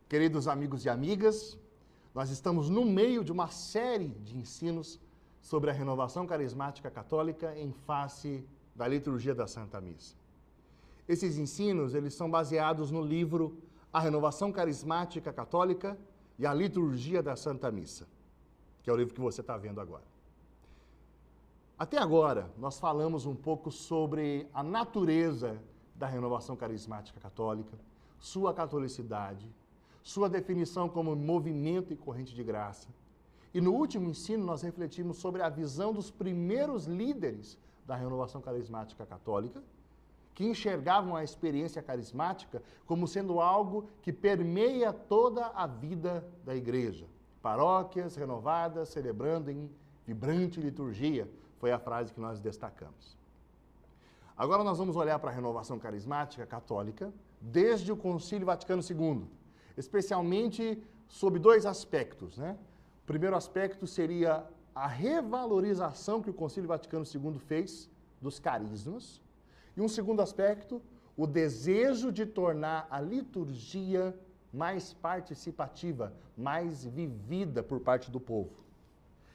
Queridos amigos e amigas, nós estamos no meio de uma série de ensinos sobre a renovação carismática católica em face da liturgia da Santa Missa. Esses ensinos, eles são baseados no livro A Renovação Carismática Católica e a Liturgia da Santa Missa, que é o livro que você está vendo agora. Até agora, nós falamos um pouco sobre a natureza da renovação carismática católica, sua catolicidade, sua definição como movimento e corrente de graça. E no último ensino nós refletimos sobre a visão dos primeiros líderes da renovação carismática católica, que enxergavam a experiência carismática como sendo algo que permeia toda a vida da igreja. Paróquias renovadas, celebrando em vibrante liturgia, foi a frase que nós destacamos. Agora nós vamos olhar para a renovação carismática católica desde o Concílio Vaticano II, especialmente sob dois aspectos, né? O primeiro aspecto seria a revalorização que o Concílio Vaticano II fez dos carismas, e um segundo aspecto, o desejo de tornar a liturgia mais participativa, mais vivida por parte do povo.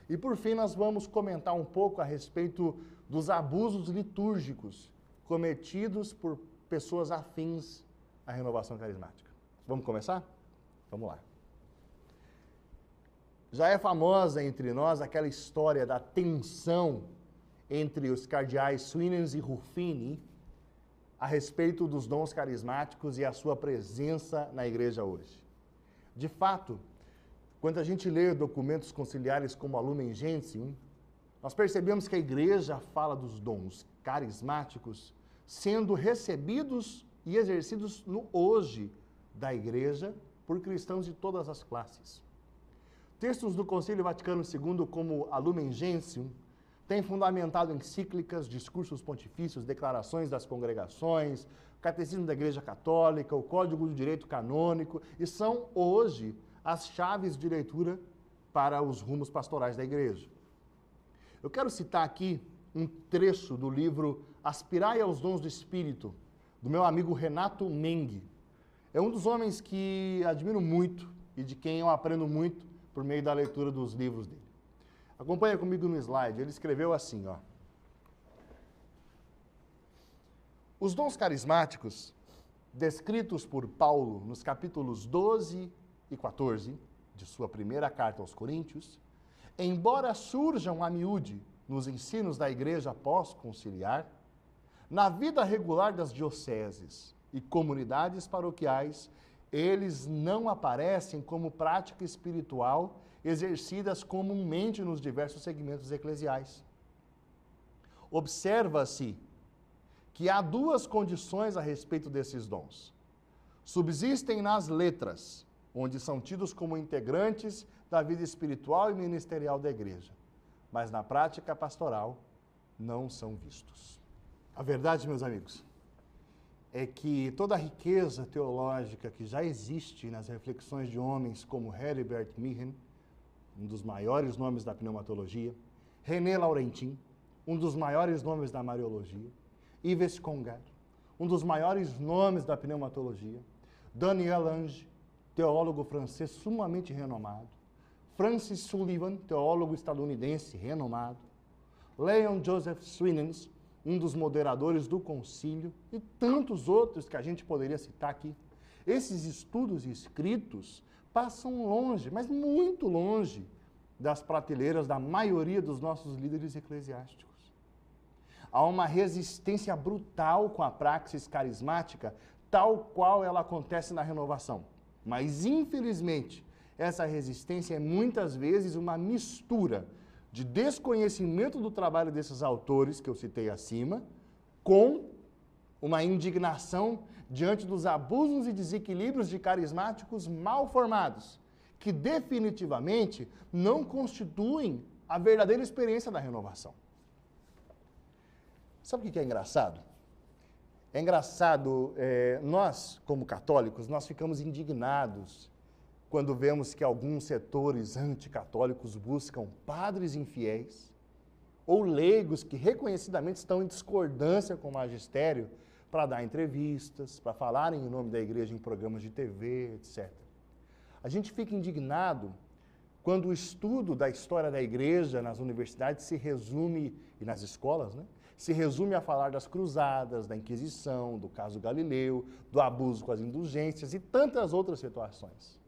E por fim, nós vamos comentar um pouco a respeito dos abusos litúrgicos cometidos por pessoas afins à renovação carismática. Vamos começar? Vamos lá. Já é famosa entre nós aquela história da tensão entre os cardeais Swinems e Ruffini a respeito dos dons carismáticos e a sua presença na igreja hoje. De fato, quando a gente lê documentos conciliares como a Lumen Gentium, nós percebemos que a igreja fala dos dons carismáticos sendo recebidos e exercidos no hoje da igreja por cristãos de todas as classes. Textos do Concílio Vaticano II, como a Lumen Gentium, têm fundamentado encíclicas, discursos pontifícios, declarações das congregações, Catecismo da Igreja Católica, o Código do Direito Canônico, e são hoje as chaves de leitura para os rumos pastorais da igreja. Eu quero citar aqui um trecho do livro Aspirai aos Dons do Espírito, do meu amigo Renato Mengue. É um dos homens que admiro muito e de quem eu aprendo muito por meio da leitura dos livros dele. Acompanha comigo no slide. Ele escreveu assim, ó. Os dons carismáticos, descritos por Paulo nos capítulos 12 e 14 de sua primeira carta aos Coríntios, embora surjam a miúde nos ensinos da igreja pós-conciliar, na vida regular das dioceses e comunidades paroquiais, eles não aparecem como prática espiritual exercidas comumente nos diversos segmentos eclesiais. Observa-se que há duas condições a respeito desses dons. Subsistem nas letras, onde são tidos como integrantes da vida espiritual e ministerial da igreja, mas na prática pastoral não são vistos. A verdade, meus amigos, é que toda a riqueza teológica que já existe nas reflexões de homens como Heribert Meehan, um dos maiores nomes da pneumatologia, René Laurentin, um dos maiores nomes da Mariologia, Yves Congar, um dos maiores nomes da pneumatologia, Daniel Lange, teólogo francês sumamente renomado, Francis Sullivan, teólogo estadunidense renomado, Leon Joseph Swinems, um dos moderadores do concílio, e tantos outros que a gente poderia citar aqui. Esses estudos escritos passam longe, mas muito longe, das prateleiras da maioria dos nossos líderes eclesiásticos. Há uma resistência brutal com a praxis carismática, tal qual ela acontece na renovação. Mas, infelizmente, essa resistência é muitas vezes uma mistura de desconhecimento do trabalho desses autores que eu citei acima, com uma indignação diante dos abusos e desequilíbrios de carismáticos mal formados, que definitivamente não constituem a verdadeira experiência da renovação. Sabe o que é engraçado? É engraçado, nós, como católicos, nós ficamos indignados quando vemos que alguns setores anticatólicos buscam padres infiéis ou leigos que reconhecidamente estão em discordância com o magistério para dar entrevistas, para falarem em nome da igreja em programas de TV, etc. A gente fica indignado quando o estudo da história da igreja nas universidades se resume, e nas escolas, né? Se resume a falar das cruzadas, da Inquisição, do caso Galileu, do abuso com as indulgências e tantas outras situações.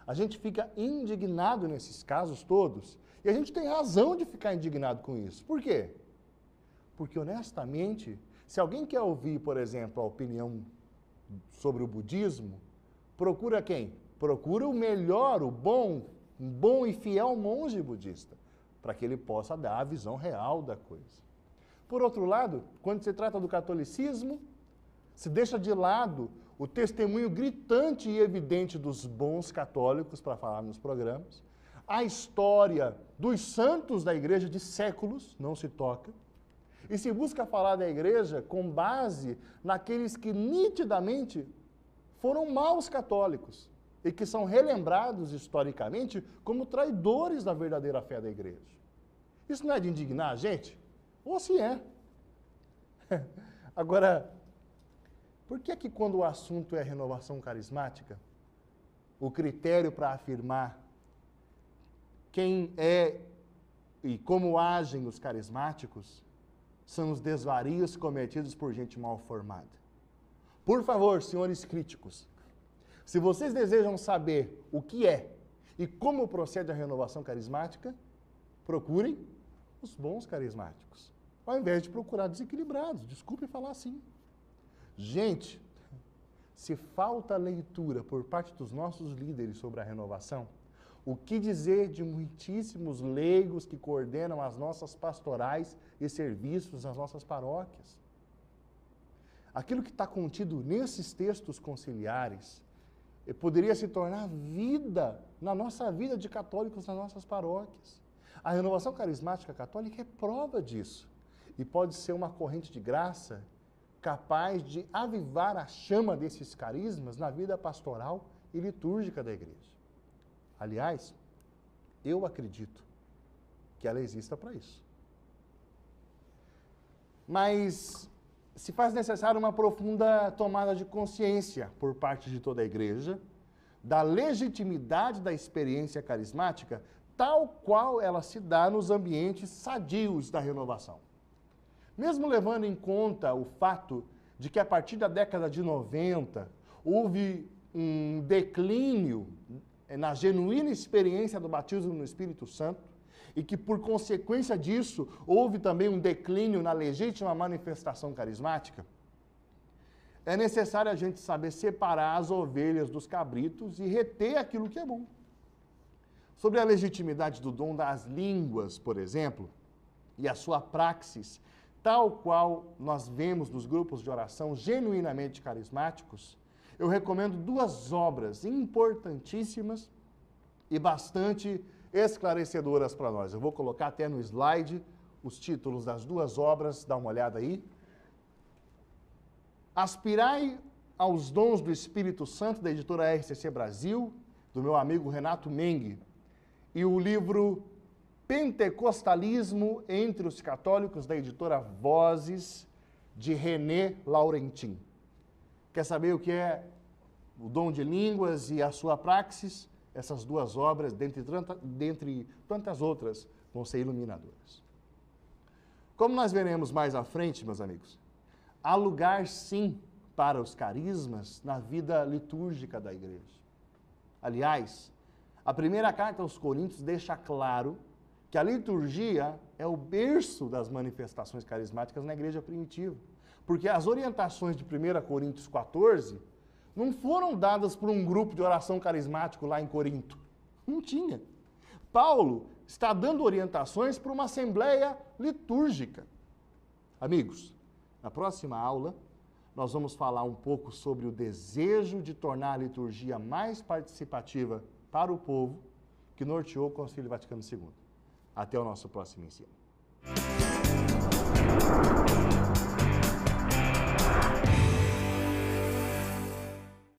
A gente fica indignado nesses casos todos, e a gente tem razão de ficar indignado com isso. Por quê? Porque, honestamente, se alguém quer ouvir, por exemplo, a opinião sobre o budismo, procura quem? Procura o melhor, um bom e fiel monge budista, para que ele possa dar a visão real da coisa. Por outro lado, quando se trata do catolicismo, se deixa de lado o testemunho gritante e evidente dos bons católicos, para falar nos programas, a história dos santos da igreja de séculos, não se toca, e se busca falar da igreja com base naqueles que nitidamente foram maus católicos e que são relembrados historicamente como traidores da verdadeira fé da igreja. Isso não é de indignar a gente? Ou se é. Agora, por que que quando o assunto é renovação carismática, o critério para afirmar quem é e como agem os carismáticos são os desvarios cometidos por gente mal formada? Por favor, senhores críticos, se vocês desejam saber o que é e como procede a renovação carismática, procurem os bons carismáticos, ao invés de procurar desequilibrados. Desculpe falar assim. Gente, se falta leitura por parte dos nossos líderes sobre a renovação, o que dizer de muitíssimos leigos que coordenam as nossas pastorais e serviços nas nossas paróquias? Aquilo que está contido nesses textos conciliares poderia se tornar vida na nossa vida de católicos nas nossas paróquias. A renovação carismática católica é prova disso e pode ser uma corrente de graça capaz de avivar a chama desses carismas na vida pastoral e litúrgica da igreja. Aliás, eu acredito que ela exista para isso. Mas se faz necessário uma profunda tomada de consciência por parte de toda a igreja da legitimidade da experiência carismática tal qual ela se dá nos ambientes sadios da renovação. Mesmo levando em conta o fato de que a partir da década de 90 houve um declínio na genuína experiência do batismo no Espírito Santo e que, por consequência disso, houve também um declínio na legítima manifestação carismática, é necessário a gente saber separar as ovelhas dos cabritos e reter aquilo que é bom. Sobre a legitimidade do dom das línguas, por exemplo, e a sua praxis, tal qual nós vemos nos grupos de oração genuinamente carismáticos, eu recomendo duas obras importantíssimas e bastante esclarecedoras para nós. Eu vou colocar até no slide os títulos das duas obras, dá uma olhada aí. Aspirai aos dons do Espírito Santo, da editora RCC Brasil, do meu amigo Renato Mengue, e o livro Pentecostalismo entre os Católicos, da editora Vozes, de René Laurentin. Quer saber o que é o dom de línguas e a sua praxis? Essas duas obras, dentre tantas outras, vão ser iluminadoras. Como nós veremos mais à frente, meus amigos, há lugar, sim, para os carismas na vida litúrgica da igreja. Aliás, a primeira carta aos Coríntios deixa claro que a liturgia é o berço das manifestações carismáticas na igreja primitiva. Porque as orientações de 1 Coríntios 14 não foram dadas por um grupo de oração carismático lá em Corinto. Não tinha. Paulo está dando orientações para uma assembleia litúrgica. Amigos, na próxima aula, nós vamos falar um pouco sobre o desejo de tornar a liturgia mais participativa para o povo que norteou o Concílio Vaticano II. Até o nosso próximo ensino.